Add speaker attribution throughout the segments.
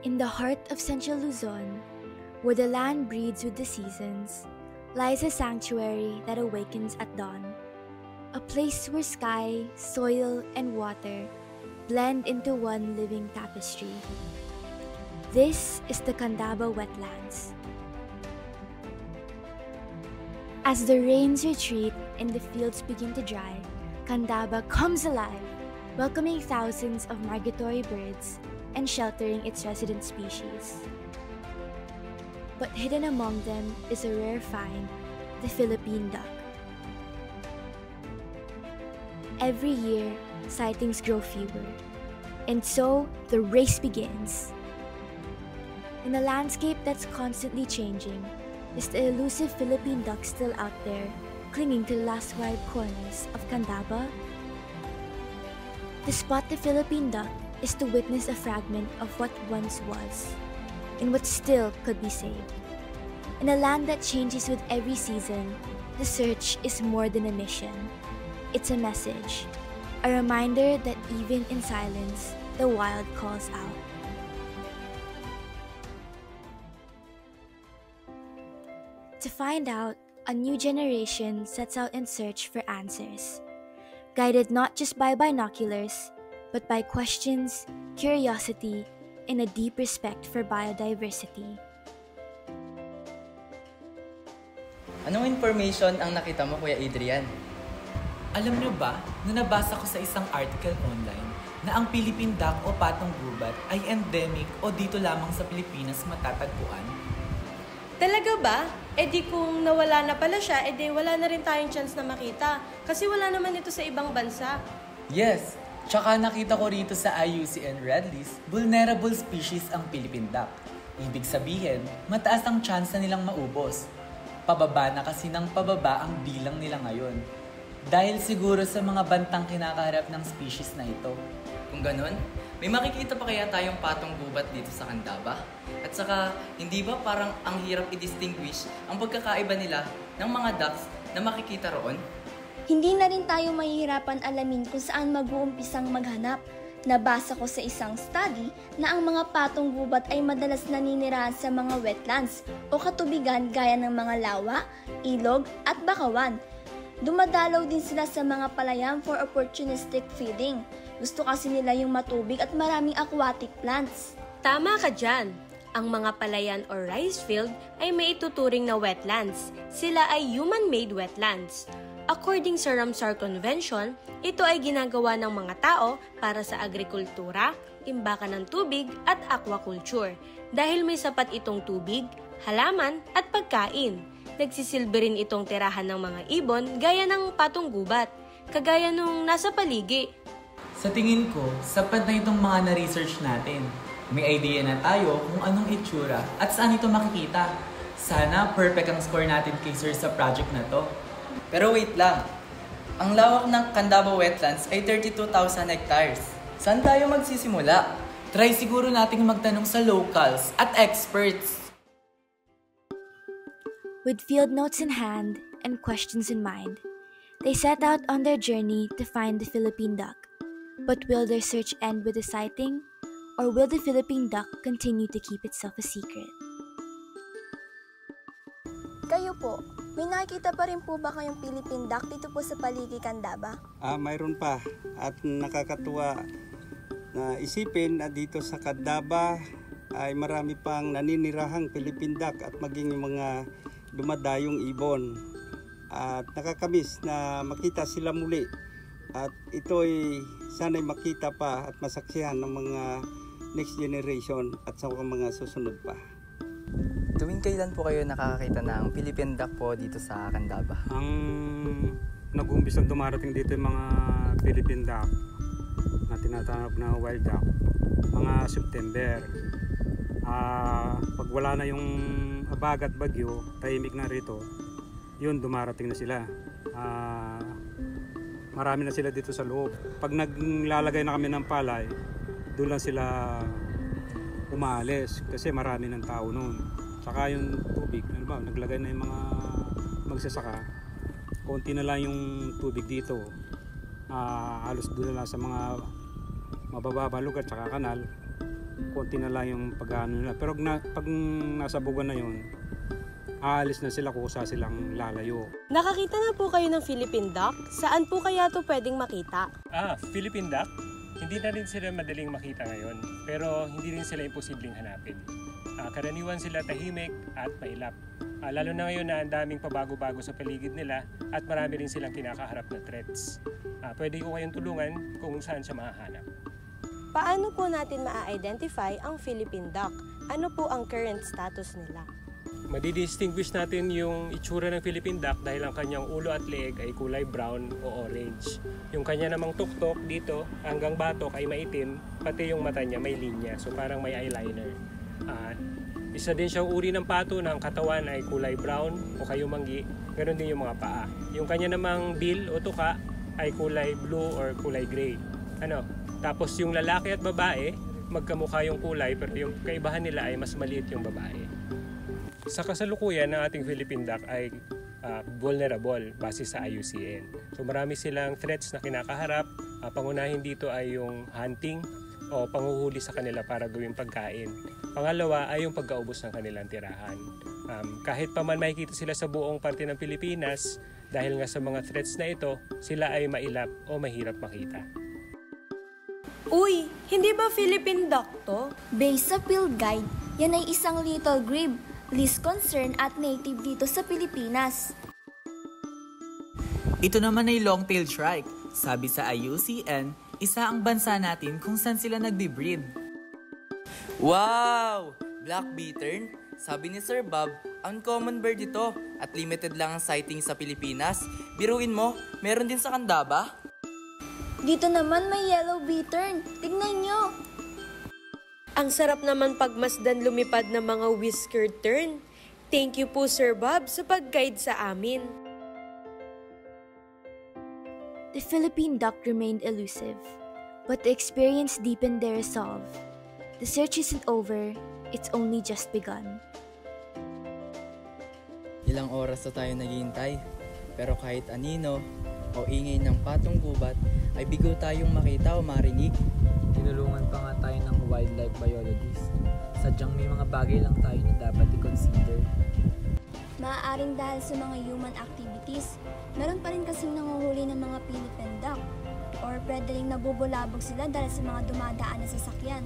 Speaker 1: In the heart of Central Luzon, where the land breeds with the seasons, lies a sanctuary that awakens at dawn. A place where sky, soil, and water blend into one living tapestry. This is the Candaba Wetlands. As the rains retreat and the fields begin to dry, Candaba comes alive, welcoming thousands of migratory birds and sheltering its resident species. But hidden among them is a rare find, the Philippine duck. Every year, sightings grow fewer, and so the race begins. In a landscape that's constantly changing, is the elusive Philippine duck still out there, clinging to the last wild corners of Candaba? To spot the Philippine duck is to witness a fragment of what once was, and what still could be saved. In a land that changes with every season, the search is more than a mission. It's a message, a reminder that even in silence, the wild calls out. To find out, a new generation sets out in search for answers, guided not just by binoculars, but by questions, curiosity, and a deep respect for biodiversity.
Speaker 2: Anong information ang nakita mo, Kuya Adrian?
Speaker 3: Alam niyo ba na nabasa ko sa isang article online na ang Philippine duck o patong gubat ay endemic o dito lamang sa Pilipinas matatagpuan?
Speaker 4: Talaga ba? E di kung nawala na pala siya, e di wala na rin tayong chance na makita. Kasi wala naman ito sa ibang bansa.
Speaker 3: Yes, tsaka nakita ko rito sa IUCN Red List, vulnerable species ang Philippine duck. Ibig sabihin, mataas ang chance na nilang maubos. Pababa na kasi ng pababa ang bilang nila ngayon. Dahil siguro sa mga bantang kinakaharap ng species na ito.
Speaker 2: Kung ganun, may makikita pa kaya tayong patong gubat dito sa Candaba? At saka, hindi ba parang ang hirap i-distinguish ang pagkakaiba nila ng mga ducks na makikita roon?
Speaker 5: Hindi na rin tayo mahihirapan alamin kung saan mag-uumpisang maghanap. Nabasa ko sa isang study na ang mga patong gubat ay madalas naninirahan sa mga wetlands o katubigan gaya ng mga lawa, ilog at bakawan. Dumadalaw din sila sa mga palayan for opportunistic feeding. Gusto kasi nila yung matubig at maraming aquatic plants.
Speaker 4: Tama ka dyan. Ang mga palayan o rice field ay may ituturing na wetlands. Sila ay human-made wetlands. According sa Ramsar Convention, ito ay ginagawa ng mga tao para sa agrikultura, imbakan ng tubig at aquaculture. Dahil may sapat itong tubig, halaman at pagkain. Nagsisilbi rin itong tirahan ng mga ibon gaya ng patong gubat, kagaya nung nasa paligi.
Speaker 3: Sa tingin ko, sapat na itong mga na-research natin. May idea na tayo kung anong itsura at saan ito makikita. Sana perfect ang score natin kay Sir sa project na to.
Speaker 2: Pero wait lang. Ang lawak ng Candaba Wetlands ay 32,000 hectares. Saan tayo magsisimula?
Speaker 3: Try siguro nating magtanong sa locals at experts.
Speaker 1: With field notes in hand and questions in mind, they set out on their journey to find the Philippine duck. But will their search end with a sighting, or will the Philippine duck continue to keep itself a secret?
Speaker 5: Kayo po, may nakikita pa rin po ba kayong Philippine duck dito po sa Paligi, Candaba?
Speaker 6: Mayroon pa at nakakatuwa na isipin na dito sa Candaba ay marami pang naninirahang Philippine duck at maging yung mga dumadayong ibon. At nakakamiss na makita sila muli. At ito'y sana'y makita pa at masaksihan ng mga next generation at sa mga susunod pa.
Speaker 2: Tuwing kailan po kayo nakakakita ng Philippine duck po dito sa Candaba?
Speaker 7: Ang nag-uumpisang dumarating dito yung mga Philippine duck na tinatawag na wild duck, mga September. Pag wala na yung abag at bagyo, tahimik na rito, yun dumarating na sila. Marami na sila dito sa loob. Pag naglalagay na kami ng palay, doon lang sila umaalis kasi marami ng tao noon. Saka yung tubig, naglagay na yung mga magsasaka, konti na lang yung tubig dito. Halos doon na lang sa mga mabababa lugar tsaka kanal, konti na lang yung pag-ano nila. Pero pag nasa bugan na yun, aalis na sila, kusa silang lalayo.
Speaker 4: Nakakita na po kayo ng Philippine duck? Saan po kaya ito pwedeng makita?
Speaker 8: Philippine duck? Hindi na rin sila madaling makita ngayon, pero hindi rin sila imposibleng hanapin. Karaniwan sila tahimik at mailap. Lalo na ngayon na ang daming pabago-bago sa paligid nila at marami rin silang kinakaharap na threats. Pwede ko kayong tulungan kung saan siya mahahanap.
Speaker 4: Paano po natin ma-identify ang Philippine duck? Ano po ang current status nila?
Speaker 8: Madidistinguish natin yung itsura ng Philippine duck dahil ang kanyang ulo at leeg ay kulay brown o orange. Yung kanya namang tuktok dito hanggang batok ay maitim, pati yung mata niya may linya, so parang may eyeliner. Isa din siyang uri ng pato ng katawan ay kulay brown o kayumanggi, ganoon din yung mga paa. Yung kanya namang bill o tuka ay kulay blue or kulay gray. Tapos yung lalaki at babae, magkamukha yung kulay pero yung kaibahan nila ay mas maliit yung babae. Sa kasalukuyan ng ating Philippine duck ay vulnerable base sa IUCN. So marami silang threats na kinakaharap. Pangunahin dito ay yung hunting o panghuhuli sa kanila para gawing pagkain. Pangalawa ay yung pagkaubos ng kanilang tirahan. Kahit pa man makikita sila sa buong parte ng Pilipinas, dahil nga sa mga threats na ito, sila ay mailap o mahirap makita.
Speaker 4: Uy, hindi ba Philippine duck to?
Speaker 5: Based sa field guide, yan ay isang little grebe, least concern at native dito sa Pilipinas.
Speaker 3: Ito naman ay long-tailed shrike. Sabi sa IUCN, isa ang bansa natin kung saan sila nagbe-breed.
Speaker 2: Wow! Black bittern? Sabi ni Sir Bob, uncommon bird ito at limited lang ang sighting sa Pilipinas. Biruin mo, meron din sa Candaba?
Speaker 5: Dito naman may yellow bittern. Tignan nyo.
Speaker 4: Ang sarap naman pagmasdan lumipad ng mga whiskered tern. Thank you po Sir Bob sa pag-guide sa amin.
Speaker 1: The Philippine duck remained elusive, but the experience deepened their resolve. The search isn't over, it's only just begun.
Speaker 2: Ilang oras na tayo naghihintay, pero kahit anino o ingay ng patong gubat ay bigo tayong makita o marinig.
Speaker 3: Tinulungan pa nga tayo ng wildlife biologist. Sadyang may mga bagay lang tayo na dapat i-consider.
Speaker 5: Maaaring dahil sa mga human activities, meron pa rin kasing nanguhuli ng mga Philippine duck. Or pwede rin nabubulabog sila dahil sa mga dumadaan na sasakyan.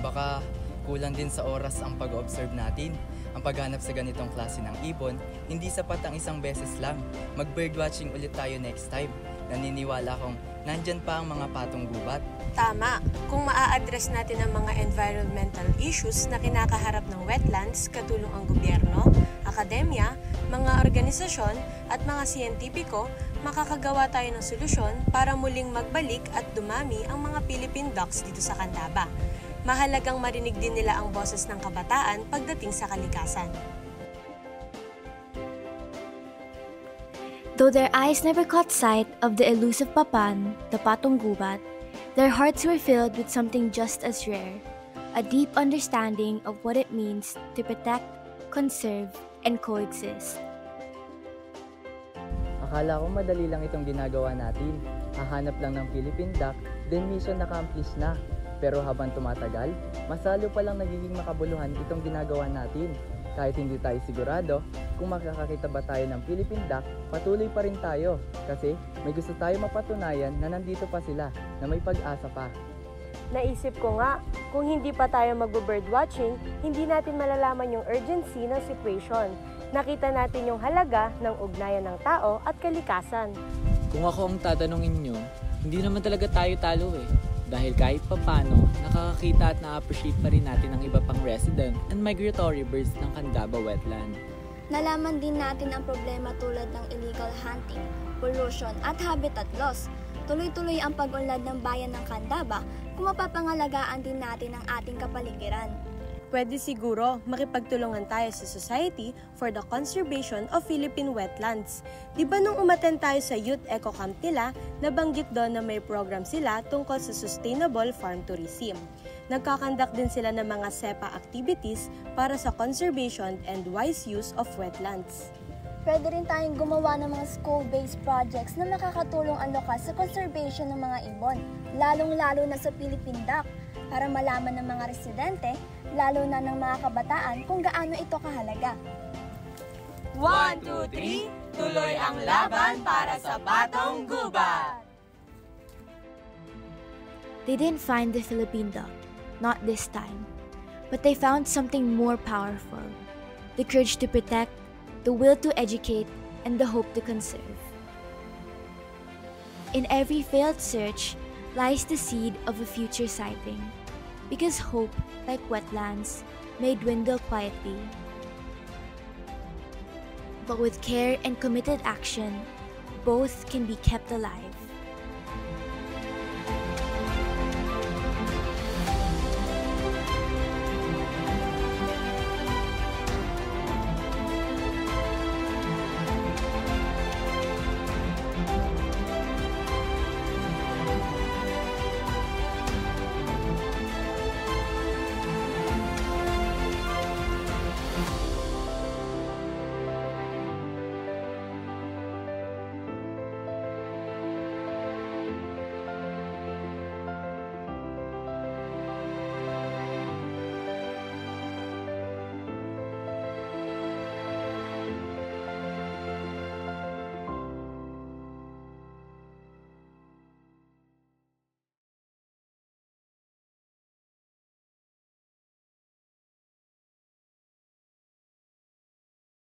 Speaker 2: Baka kulang din sa oras ang pag-observe natin. Ang paghanap sa ganitong klase ng ibon, hindi sapat ang isang beses lang. Mag-birdwatching ulit tayo next time. Naniniwala kong nandyan pa ang mga patong gubat.
Speaker 4: Tama, kung maa-address natin ang mga environmental issues na kinakaharap ng wetlands, katulong ang gobyerno, akademya, mga organisasyon at mga siyentipiko, makakagawa tayo ng solusyon para muling magbalik at dumami ang mga Philippine ducks dito sa Candaba. Mahalagang marinig din nila ang boses ng kabataan pagdating sa kalikasan.
Speaker 1: Though their eyes never caught sight of the elusive papan, the patong gubat, their hearts were filled with something just as rare, a deep understanding of what it means to protect, conserve, and coexist.
Speaker 2: Akala ko madali lang itong ginagawa natin. Hahanap lang ng Philippine duck, then mission na-accomplish na. Pero habang tumatagal, mas lalo palang nagiging makabuluhan itong ginagawa natin. Kahit hindi tayo sigurado kung makakakita ba tayo ng Philippine duck, patuloy pa rin tayo. Kasi may gusto tayo mapatunayan na nandito pa sila, na may pag-asa pa.
Speaker 4: Naisip ko nga, kung hindi pa tayo mag-birdwatching, hindi natin malalaman yung urgency ng situation. Nakita natin yung halaga ng ugnayan ng tao at kalikasan.
Speaker 3: Kung ako ang tatanungin nyo, hindi naman talaga tayo talo eh. Dahil kahit papano, nakakakita at na-appreciate pa rin natin ang iba pang resident and migratory birds ng Candaba wetland.
Speaker 5: Nalaman din natin ang problema tulad ng illegal hunting, pollution at habitat loss. Tuloy-tuloy ang pag-unlad ng bayan ng Candaba kung mapapangalagaan din natin ang ating kapaligiran.
Speaker 4: Pwede siguro makipagtulungan tayo sa Society for the Conservation of Philippine Wetlands. Di ba nung umattend tayo sa youth eco camp nila, nabanggit doon na may program sila tungkol sa sustainable farm tourism. Nagkakandak din sila ng mga SEPA activities para sa conservation and wise use of wetlands.
Speaker 5: Pwede rin tayong gumawa ng mga school-based projects na makakatulong ang lokal sa conservation ng mga ibon, lalong-lalo na sa Philippine duck. para malaman ng mga residente, lalo na ng mga kabataan kung gaano ito kahalaga.
Speaker 9: 1, 2, 3, tuloy ang laban para sa Batong Gubat!
Speaker 1: They didn't find the Philippine duck, not this time, but they found something more powerful: the courage to protect, the will to educate, and the hope to conserve. In every failed search lies the seed of a future sighting, because hope, like wetlands, may dwindle quietly. But with care and committed action, both can be kept alive.